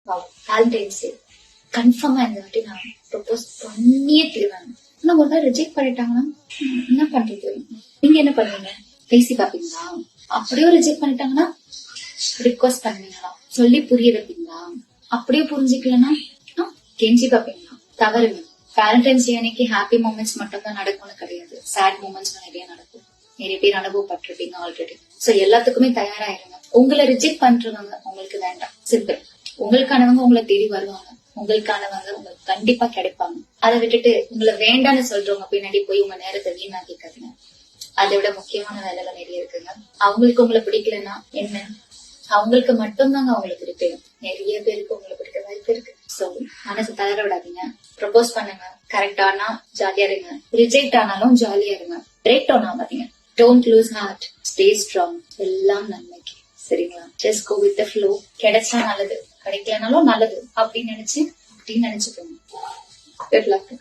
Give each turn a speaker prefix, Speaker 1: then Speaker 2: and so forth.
Speaker 1: Valentine's டே கன்ஃபார்மா இந்த வாட்டி நான் ப்ரொபோஸ் பண்ணியே தீருவேன். ஆனா ஒரு நாள் ரிஜெக்ட் பண்ணிட்டாங்கன்னா என்ன பண்றது? நீங்க என்ன பண்ணுவீங்க? பேசி பாப்பீங்களா? அப்படியே ரிஜெக்ட் பண்ணிட்டாங்கன்னா ரிக்வஸ்ட் பண்ணுவீங்களா? சொல்லி புரிய வைப்பீங்களா? அப்படியே புரிஞ்சுக்கலன்னா கெஞ்சி பாப்பீங்களா? தவறுங்க. வேலண்டைன்ஸ் டே அன்னைக்கு ஹாப்பி மூமெண்ட்ஸ் மட்டும் தான் நடக்கும்னு கிடையாது, சேட் மூமெண்ட்ஸ் நிறைய நடக்கும். நிறைய பேர் அனுபவப்பட்டிருப்பீங்க ஆல்ரெடி. சோ எல்லாத்துக்குமே தயாராயிருங்க. உங்களை ரிஜெக்ட் பண்றவங்க உங்களுக்கு வேண்டாம். சிம்பிள். உங்களுக்கானவங்க உங்களை தேடி வருவாங்க, உங்களுக்கானவங்க உங்களுக்கு கண்டிப்பா கிடைப்பாங்க. அதை விட்டுட்டு உங்களை வேண்டான்னு சொல்றவங்க பின்னாடி போய் உங்க நேரத்தை வீணாக்கிக்காதீங்க. அதை விட முக்கியமான வேலைகள் நிறைய இருக்குங்க. அவங்களுக்கு உங்களை பிடிக்கலன்னா என்ன, அவங்களுக்கு மட்டும்தாங்க அவங்களுக்கு இருக்கு. நிறைய பேருக்கு உங்களை பிடிக்க வாய்ப்பு இருக்கு. சோ மனசு தளர விடாதீங்க. ப்ரொபோஸ் பண்ணுங்க. கரெக்டானா ஜாலியா இருங்க, ரிஜெக்ட் ஆனாலும் ஜாலியா இருங்க. பிரேக் டவுன் ஆகாதீங்க. Don't lose heart, stay strong. எல்லாம் நன்மைக்கு. சரிங்களா? Just go with the flow. கிடைச்சா நல்லது, கிடைக்கலனாலும் நல்லது அப்படின்னு நினைச்சுக்கோங்க. Good luck.